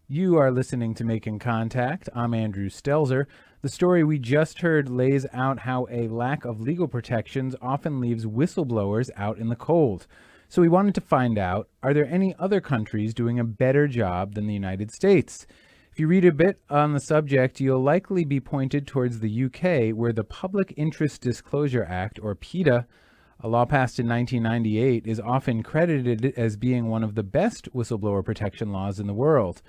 You are listening to Making Contact. I'm Andrew Stelzer. The story we just heard lays out how a lack of legal protections often leaves whistleblowers out in the cold. So we wanted to find out, are there any other countries doing a better job than the United States? If you read a bit on the subject, you'll likely be pointed towards the UK, where the Public Interest Disclosure Act, or PETA, a law passed in 1998, is often credited as being one of the best whistleblower protection laws in the world.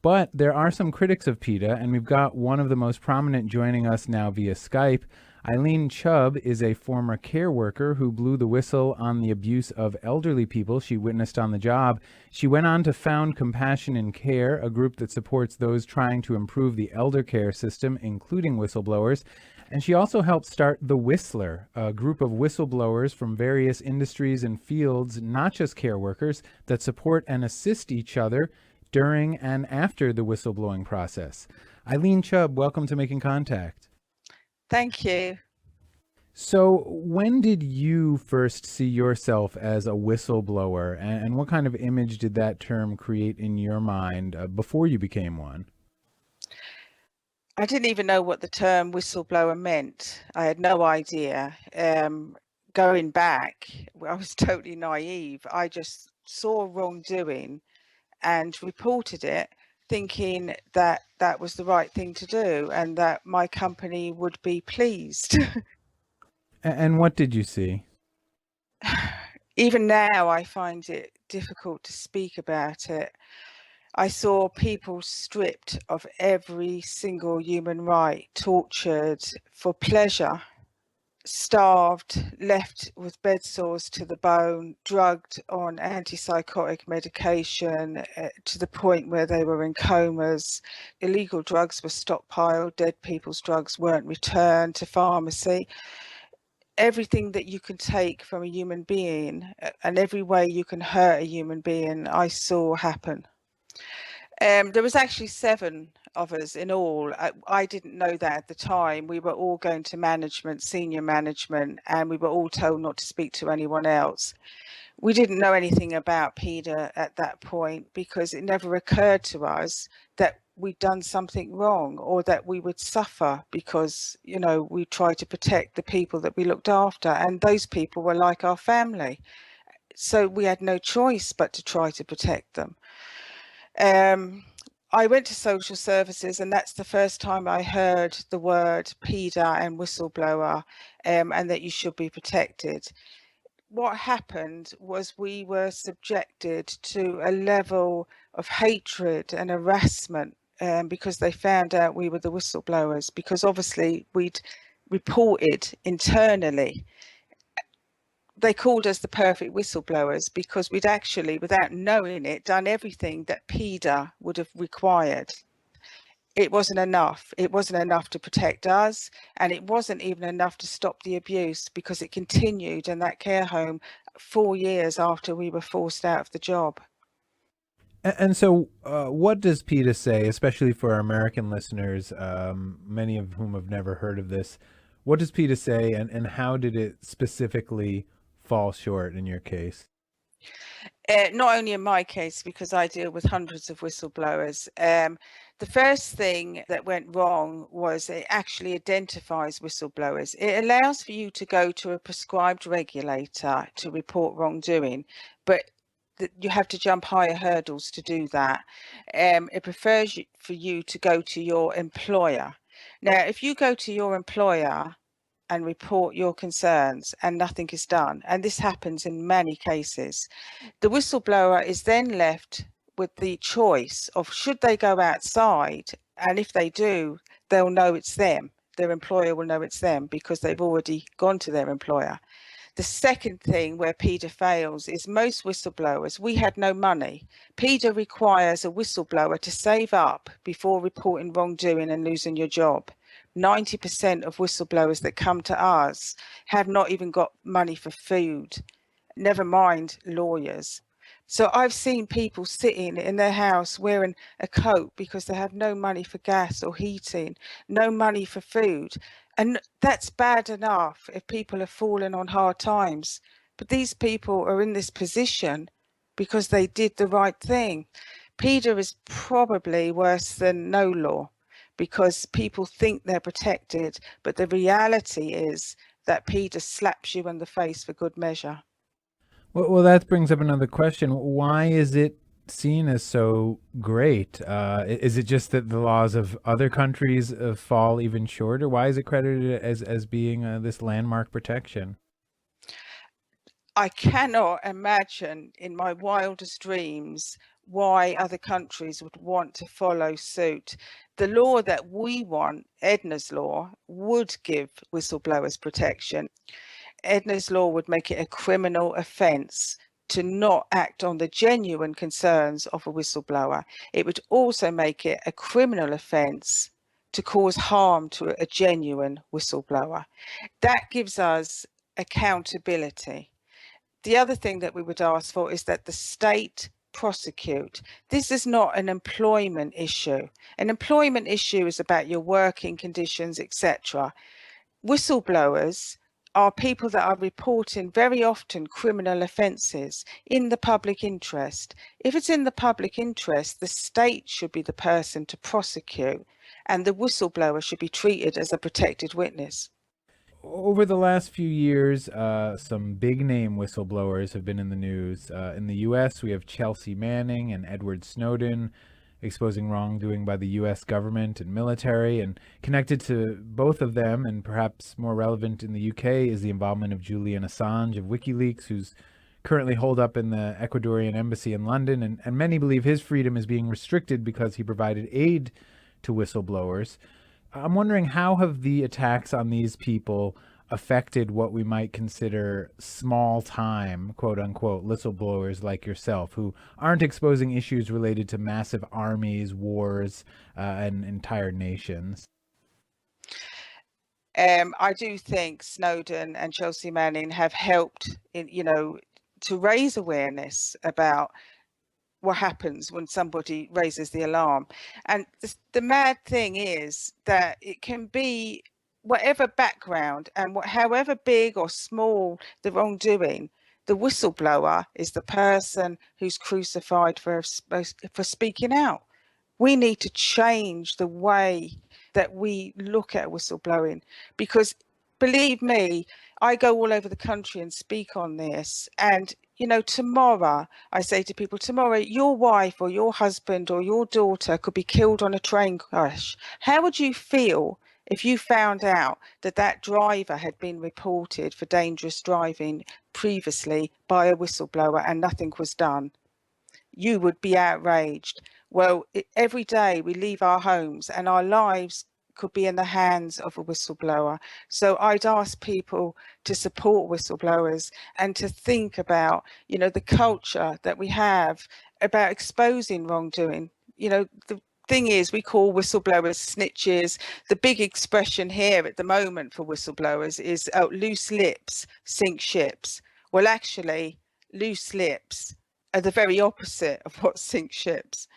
But there are some critics of PETA, and we've got one of the most prominent joining us now via Skype. Eileen Chubb is a former care worker who blew the whistle on the abuse of elderly people she witnessed on the job. She went on to found Compassion in Care, a group that supports those trying to improve the elder care system, including whistleblowers. And she also helped start The Whistler, a group of whistleblowers from various industries and fields, not just care workers, that support and assist each other during and after the whistleblowing process. Eileen Chubb, welcome to Making Contact. Thank you. So when did you first see yourself as a whistleblower, and what kind of image did that term create in your mind before you became one? I didn't even know what the term whistleblower meant. I had no idea. Going back, I was totally naive. I just saw wrongdoing and reported it, thinking that that was the right thing to do and that my company would be pleased. And what did you see? Even now, I find it difficult to speak about it. I saw people stripped of every single human right, tortured for pleasure, starved, left with bed sores to the bone, drugged on antipsychotic medication to the point where they were in comas. Illegal drugs were stockpiled, dead people's drugs weren't returned to pharmacy. Everything that you can take from a human being and every way you can hurt a human being, I saw happen. There was actually 7 of us in all. I didn't know that at the time. We were all going to management, senior management, and we were all told not to speak to anyone else. We didn't know anything about PETA at that point because it never occurred to us that we'd done something wrong or that we would suffer because, you know, we tried to protect the people that we looked after, and those people were like our family. So we had no choice but to try to protect them. I went to social services, and that's the first time I heard the word PETA and whistleblower, and that you should be protected. What happened was we were subjected to a level of hatred and harassment because they found out we were the whistleblowers, because obviously we'd reported internally. They called us the perfect whistleblowers because we'd actually, without knowing it, done everything that PETA would have required. It wasn't enough. It wasn't enough to protect us, and it wasn't even enough to stop the abuse because it continued in that care home 4 years after we were forced out of the job. And so what does PETA say, especially for our American listeners, many of whom have never heard of this? What does PETA say, and how did it specifically fall short in your case? Not only in my case, because I deal with hundreds of whistleblowers. The first thing that went wrong was it actually identifies whistleblowers. It allows for you to go to a prescribed regulator to report wrongdoing, but you have to jump higher hurdles to do that. It prefers for you to go to your employer. Now, if you go to your employer and report your concerns and nothing is done, and this happens in many cases, the whistleblower is then left with the choice of should they go outside, and if they do, they'll know it's them. Their employer will know it's them because they've already gone to their employer. The second thing where PETA fails is most whistleblowers, we had no money. PETA requires a whistleblower to save up before reporting wrongdoing and losing your job. 90% of whistleblowers that come to us have not even got money for food, never mind lawyers. So I've seen people sitting in their house wearing a coat because they have no money for gas or heating, no money for food. And that's bad enough if people have fallen on hard times. But these people are in this position because they did the right thing. PETA is probably worse than no law because people think they're protected, but the reality is that PETA slaps you in the face for good measure. Well, that brings up another question. Why is it seen as so great? Is it just that the laws of other countries fall even shorter? Why is it credited as being this landmark protection? I cannot imagine in my wildest dreams why other countries would want to follow suit. The law that we want, Edna's law, would give whistleblowers protection. Edna's law would make it a criminal offence to not act on the genuine concerns of a whistleblower. It would also make it a criminal offence to cause harm to a genuine whistleblower. That gives us accountability. The other thing that we would ask for is that the state prosecute. This is not an employment issue. An employment issue is about your working conditions, etc. Whistleblowers are people that are reporting very often criminal offences in the public interest. If it's in the public interest, the state should be the person to prosecute, and the whistleblower should be treated as a protected witness. Over the last few years, some big name whistleblowers have been in the news. In the U.S., we have Chelsea Manning and Edward Snowden exposing wrongdoing by the U.S. government and military. And connected to both of them, and perhaps more relevant in the U.K., is the involvement of Julian Assange of WikiLeaks, who's currently holed up in the Ecuadorian embassy in London. And many believe his freedom is being restricted because he provided aid to whistleblowers. I'm wondering, how have the attacks on these people affected what we might consider small time, quote unquote, whistleblowers like yourself, who aren't exposing issues related to massive armies, wars, and entire nations? I do think Snowden and Chelsea Manning have helped to raise awareness about what happens when somebody raises the alarm. And the mad thing is that it can be whatever background and however big or small the wrongdoing, the whistleblower is the person who's crucified for speaking out. We need to change the way that we look at whistleblowing, because believe me, I go all over the country and speak on this. And tomorrow, I say to people, tomorrow your wife or your husband or your daughter could be killed on a train crash. How would you feel if you found out that that driver had been reported for dangerous driving previously by a whistleblower and nothing was done? You would be outraged. Well, every day we leave our homes and our lives could be in the hands of a whistleblower. So I'd ask people to support whistleblowers and to think about, the culture that we have about exposing wrongdoing. The thing is, we call whistleblowers snitches. The big expression here at the moment for whistleblowers is loose lips sink ships. Well, actually, loose lips are the very opposite of what sinks ships.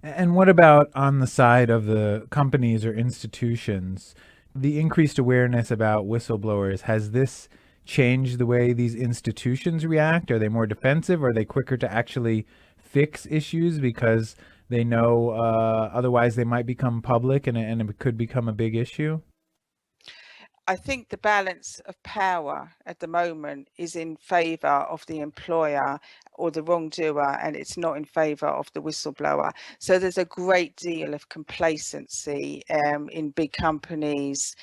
And what about on the side of the companies or institutions? The increased awareness about whistleblowers, has this changed the way these institutions react? Are they more defensive? Are they quicker to actually fix issues because they know otherwise they might become public and it could become a big issue? I think the balance of power at the moment is in favour of the employer or the wrongdoer, and it's not in favour of the whistleblower. So there's a great deal of complacency in big companies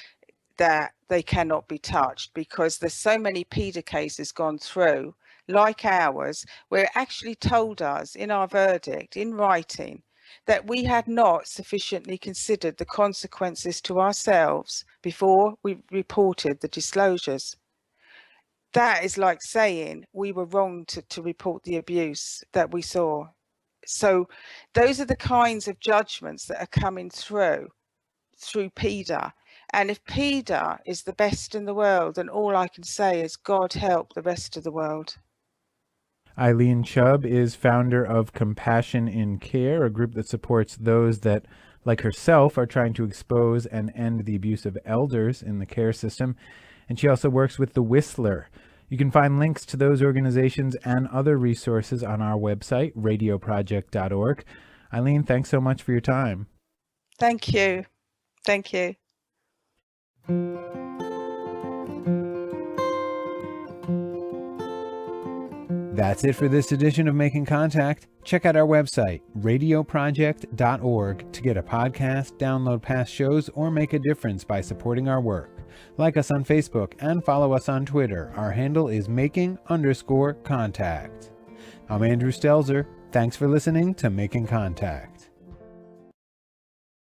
that they cannot be touched because there's so many PETA cases gone through, like ours, where it actually told us in our verdict, in writing, that we had not sufficiently considered the consequences to ourselves before we reported the disclosures. That is like saying we were wrong to report the abuse that we saw. So those are the kinds of judgments that are coming through PETA. And if PETA is the best in the world, then all I can say is God help the rest of the world. Eileen Chubb is founder of Compassion in Care, a group that supports those that, like herself, are trying to expose and end the abuse of elders in the care system. And she also works with The Whistler. You can find links to those organizations and other resources on our website, radioproject.org. Eileen, thanks so much for your time. Thank you. Thank you. That's it for this edition of Making Contact. Check out our website, radioproject.org, to get a podcast, download past shows, or make a difference by supporting our work. Like us on Facebook and follow us on Twitter. Our handle is making_contact. I'm Andrew Stelzer. Thanks for listening to Making Contact.